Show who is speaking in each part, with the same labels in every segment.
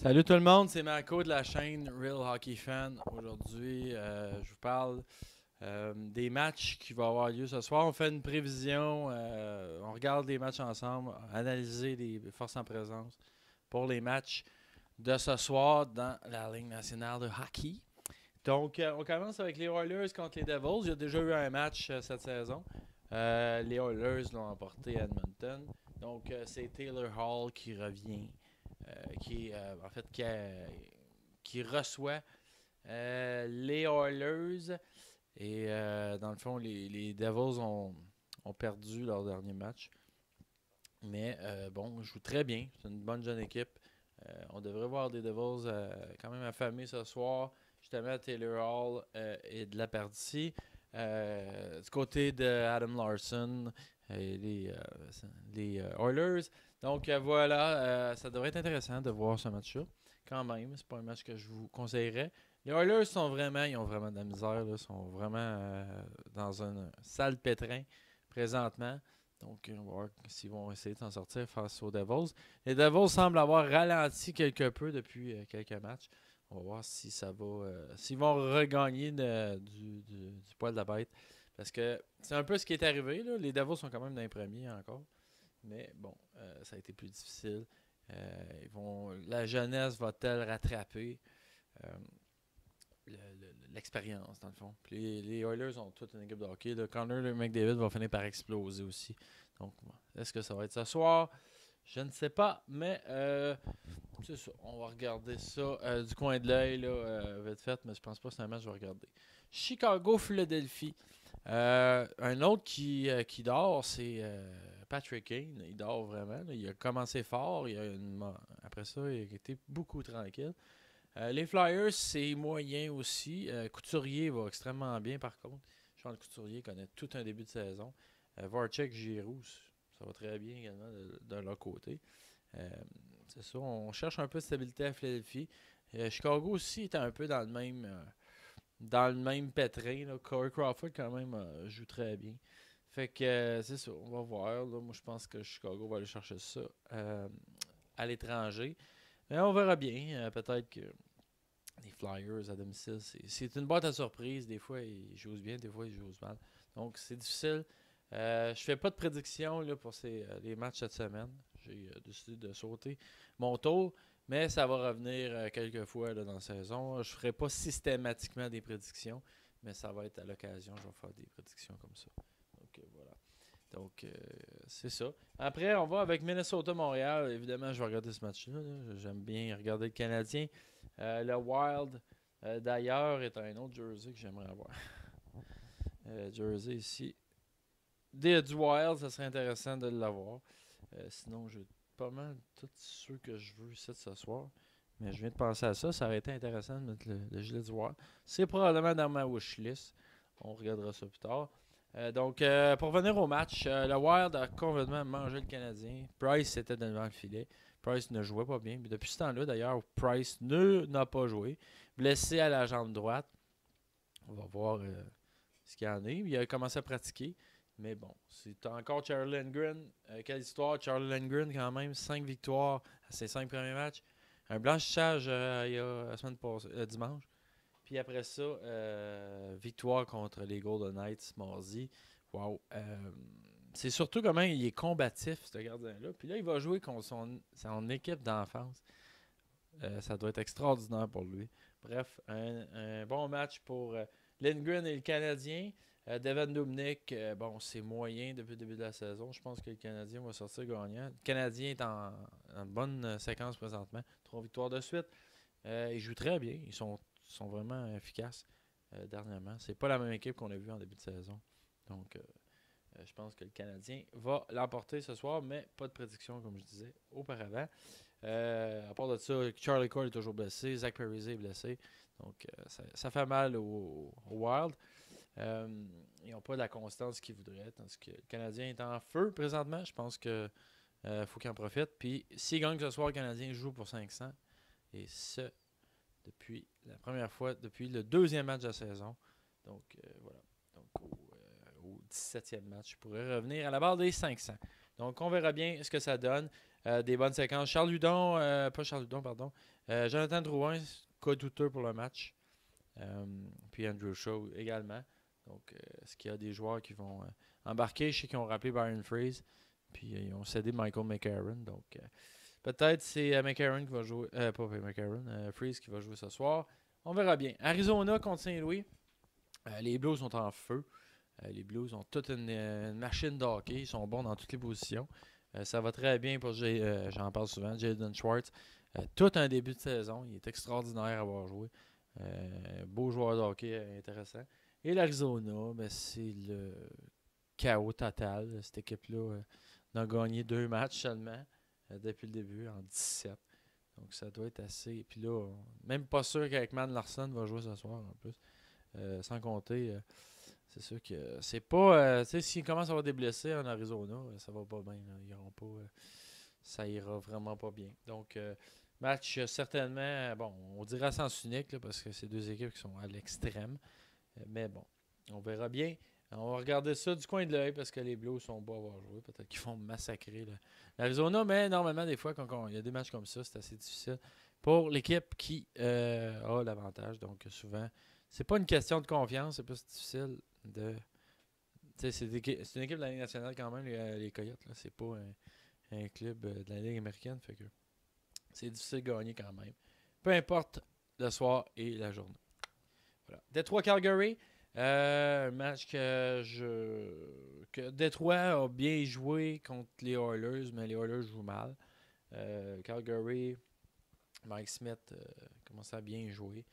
Speaker 1: Salut tout le monde, c'est Marco de la chaîne Real Hockey Fan. Aujourd'hui, je vous parle des matchs qui vont avoir lieu ce soir. On fait une prévision, on regarde les matchs ensemble, analyser les forces en présence pour les matchs de ce soir dans la Ligue nationale de hockey. Donc, on commence avec les Oilers contre les Devils. Il y a déjà eu un match cette saison. Les Oilers l'ont emporté à Edmonton. Donc, c'est Taylor Hall qui revient, en fait, qui reçoit les Oilers. Et dans le fond, les Devils ont perdu leur dernier match. Mais bon, ils jouent très bien. C'est une bonne jeune équipe. On devrait voir des Devils quand même affamés ce soir. Justement, Taylor Hall et de la partie. Du côté de Adam Larson et les Oilers. Donc voilà, ça devrait être intéressant de voir ce match-là. Quand même, c'est pas un match que je vous conseillerais. Les Oilers ils ont vraiment de la misère. Ils sont vraiment dans un sale pétrin présentement. Donc, on va voir s'ils vont essayer de s'en sortir face aux Devils. Les Devils semblent avoir ralenti quelque peu depuis quelques matchs. On va voir si ça va. S'ils vont regagner du poil de la bête. Parce que c'est un peu ce qui est arrivé. Là. Les Devils sont quand même dans les premiers encore. Mais bon, ça a été plus difficile. La jeunesse va-t-elle rattraper l'expérience, dans le fond? Puis les Oilers ont toute une équipe de hockey. Là. Connor McDavid va finir par exploser aussi. Donc, est-ce que ça va être ce soir? Je ne sais pas, mais c'est ça. On va regarder ça du coin de l'œil, vite fait, mais je pense pas que c'est un match que je vais regarder. Chicago-Philadelphie. Un autre qui dort, c'est Patrick Kane. Il dort vraiment. Là. Il a commencé fort. Après ça, il a été beaucoup tranquille. Les Flyers, c'est moyen aussi. Couturier va extrêmement bien, par contre. Charles Couturier connaît tout un début de saison. Voracek, Giroux, ça va très bien également de leur côté. Euh, c'est ça, on cherche un peu de stabilité à Philadelphie. Chicago aussi est un peu dans le même pétrin. Là. Corey Crawford, quand même, joue très bien. Fait que c'est ça, on va voir. Là. Moi, je pense que Chicago va aller chercher ça à l'étranger. Mais on verra bien. Peut-être que les Flyers à domicile, c'est une boîte à surprise. Des fois, ils jouent bien, des fois, ils jouent mal. Donc, c'est difficile. Je fais pas de prédiction là, pour les matchs cette semaine. J'ai décidé de sauter mon tour, mais ça va revenir quelques fois là, dans la saison. Je ferai pas systématiquement des prédictions, mais ça va être à l'occasion. Je vais faire des prédictions comme ça. Donc, voilà. Donc, c'est ça. Après, on va avec Minnesota-Montréal. Évidemment, je vais regarder ce match-là. Là. J'aime bien regarder le Canadien. Le Wild, d'ailleurs, est un autre jersey que j'aimerais avoir. Jersey ici. Du Wild, ça serait intéressant de l'avoir. Sinon, j'ai pas mal tous ceux que je veux ici ce soir. Mais je viens de penser à ça. Ça aurait été intéressant de mettre le gilet du Wild. C'est probablement dans ma wishlist. On regardera ça plus tard. Donc, pour revenir au match, le Wild a complètement mangé le Canadien. Price était devant le filet. Price ne jouait pas bien. Mais depuis ce temps-là, d'ailleurs, Price n'a pas joué. Blessé à la jambe droite. On va voir ce qu'il y en est. Il a commencé à pratiquer. Mais bon, c'est encore Charlie Lindgren. Quelle histoire, Charlie Lindgren, quand même. 5 victoires à ses 5 premiers matchs. Un blanchissage il y a la semaine passée, dimanche. Puis après ça, victoire contre les Golden Knights mardi. Wow. C'est surtout comment il est combatif, ce gardien-là. Puis là, il va jouer contre son équipe d'enfance. Ça doit être extraordinaire pour lui. Bref, un bon match pour Lindgren et le Canadien. Devin Dubnyk, bon, c'est moyen depuis le début de la saison. Je pense que le Canadien va sortir gagnant. Le Canadien est en bonne séquence présentement. 3 victoires de suite. Ils jouent très bien. Ils sont vraiment efficaces dernièrement. C'est pas la même équipe qu'on a vue en début de saison. Donc, je pense que le Canadien va l'emporter ce soir, mais pas de prédiction, comme je disais auparavant. À part de ça, Charlie Cole est toujours blessé, Zach Parise est blessé. Donc, ça fait mal au Wild. Ils n'ont pas la constance qu'ils voudraient, tandis que le Canadien est en feu présentement. Je pense qu'il faut qu'il en profite. Puis, s'il gagne ce soir, le Canadien joue pour 500. Et ce, depuis la première fois, depuis le deuxième match de la saison. Donc, voilà. Donc, au 17e match, je pourrais revenir à la barre des 500. Donc, on verra bien ce que ça donne. Des bonnes séquences. Charles Hudon, pas Charles Hudon, pardon. Jonathan Drouin, cas douteux pour le match. Puis Andrew Shaw également. Donc, est-ce qu'il y a des joueurs qui vont embarquer? Je sais qu'ils ont rappelé Byron Freeze. Puis ils ont cédé Michael McCarron. Donc, peut-être c'est McCarron qui va jouer. Pas McCarron, Freeze qui va jouer ce soir. On verra bien. Arizona contre Saint-Louis. Les Blues sont en feu. Les Blues ont toute une machine de hockey. Ils sont bons dans toutes les positions. Ça va très bien pour j'en parle souvent, Jaden Schwartz. Tout un début de saison. Il est extraordinaire à avoir joué. Beau joueur de hockey intéressant. Et l'Arizona, ben, c'est le chaos total. Cette équipe-là n'a gagné 2 matchs seulement depuis le début, en 17. Donc ça doit être assez. Puis là, même pas sûr qu'Ekman Larson va jouer ce soir en plus. Sans compter, c'est sûr que c'est pas. Tu sais, s'il commence à avoir des blessés en Arizona, ça va pas bien. Là. Ils iront pas. Ça ira vraiment pas bien. Donc, match certainement, bon, on dirait à sens unique là, parce que c'est 2 équipes qui sont à l'extrême. Mais bon, on verra bien. On va regarder ça du coin de l'œil parce que les Blues sont beaux à avoir joué. Peut-être qu'ils vont massacrer l'Arizona, mais normalement, des fois, quand il y a des matchs comme ça, c'est assez difficile pour l'équipe qui a l'avantage. Donc, souvent, c'est pas une question de confiance, c'est plus difficile de. Tu sais, c'est une équipe de la Ligue nationale quand même, les Coyotes. Là. C'est pas un club de la Ligue américaine. Fait que c'est difficile de gagner quand même. Peu importe le soir et la journée. Voilà. Détroit-Calgary. Un match que Détroit a bien joué contre les Oilers, mais les Oilers jouent mal. Calgary, Mike Smith commence à bien jouer.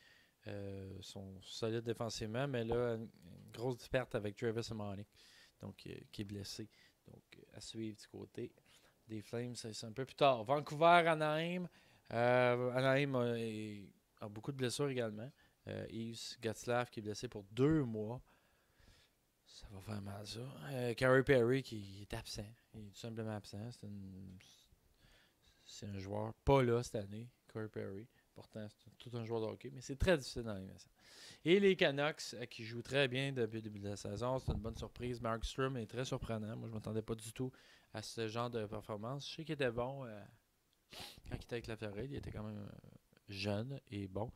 Speaker 1: Sont solides défensivement, mais là, une grosse perte avec Travis Hamonic, donc qui est blessé. Donc, à suivre du côté des Flames, c'est un peu plus tard. Vancouver, Anaheim. Anaheim a beaucoup de blessures également. Yves Gatslav qui est blessé pour 2 mois. Ça va faire mal, ça. Carey Perry qui est absent. Il est tout simplement absent. C'est un joueur pas là cette année, Carey Perry. Pourtant, c'est tout un joueur de hockey, mais c'est très difficile dans les mains. Et les Canucks qui jouent très bien depuis le début de la saison. C'est une bonne surprise. Markstrom est très surprenant. Moi, je ne m'attendais pas du tout à ce genre de performance. Je sais qu'il était bon quand il était avec la Floride. Il était quand même jeune et bon.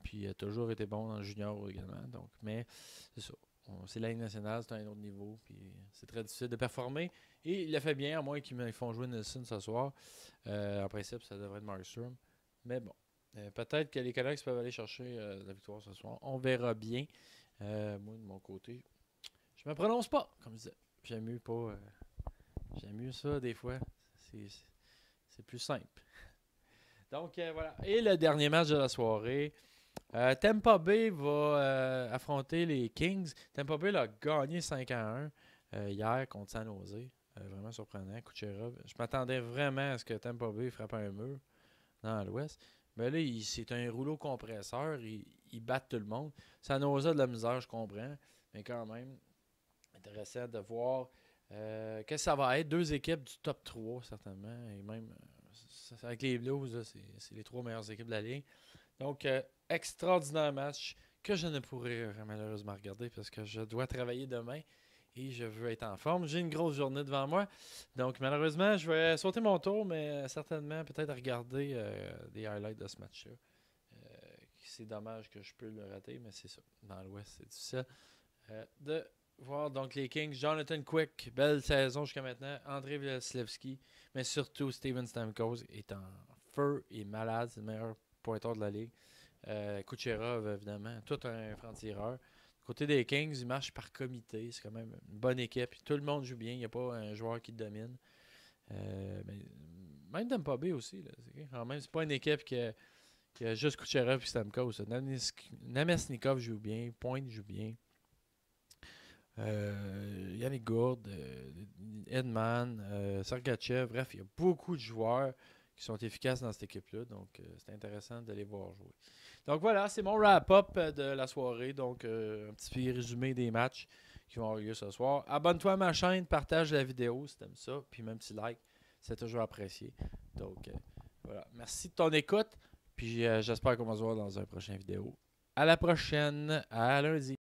Speaker 1: Puis il a toujours été bon dans le junior également. Donc, mais c'est ça. C'est la Ligue nationale, c'est un autre niveau. Puis c'est très difficile de performer. Et il l'a fait bien, à moins qu'ils me font jouer Nelson ce soir. En principe, ça devrait être Markstrom. Mais bon. Peut-être que les Canucks peuvent aller chercher la victoire ce soir. On verra bien. Moi, de mon côté, je me prononce pas, comme je disais. J'aime mieux pas. J'aime mieux ça des fois. C'est plus simple. Donc voilà. Et le dernier match de la soirée. Tampa Bay va affronter les Kings. Tampa Bay a gagné 5-1 hier contre San Jose. Vraiment surprenant. Kucherov. Je m'attendais vraiment à ce que Tampa Bay frappe un mur dans l'Ouest. Mais là, c'est un rouleau compresseur. Ils battent tout le monde. San Jose a de la misère, je comprends. Mais quand même, intéressant de voir qu'est-ce que ça va être. 2 équipes du top 3, certainement. Et même, avec les Blues, là, c'est les 3 meilleures équipes de la Ligue. Donc, extraordinaire match que je ne pourrai malheureusement regarder parce que je dois travailler demain et je veux être en forme. J'ai une grosse journée devant moi. Donc, malheureusement, je vais sauter mon tour, mais certainement peut-être regarder des highlights de ce match-là. C'est dommage que je peux le rater, mais c'est ça. Dans l'Ouest, c'est difficile de voir. Donc, les Kings, Jonathan Quick, belle saison jusqu'à maintenant. André Vasilevski, mais surtout Steven Stamkos est en feu et malade. C'est le meilleur pointeur de la ligue. Kucherov, évidemment, tout un franc-tireur. Côté des Kings, ils marchent par comité. C'est quand même une bonne équipe. Tout le monde joue bien. Il n'y a pas un joueur qui domine. Mais même Tampa Bay aussi. Là. Quand même, c'est pas une équipe qui a juste Kucherov et Stamkos. Namestnikov joue bien. Point joue bien. Yannick Gourde, Edman, Sergachev. Bref, il y a beaucoup de joueurs qui sont efficaces dans cette équipe-là. Donc, c'est intéressant de les voir jouer. Donc, voilà, c'est mon wrap-up de la soirée. Donc, un petit résumé des matchs qui vont avoir lieu ce soir. Abonne-toi à ma chaîne, partage la vidéo si tu aimes ça. Puis, même petit like, c'est toujours apprécié. Donc, voilà. Merci de ton écoute. Puis, j'espère qu'on va se voir dans une prochaine vidéo. À la prochaine. À lundi.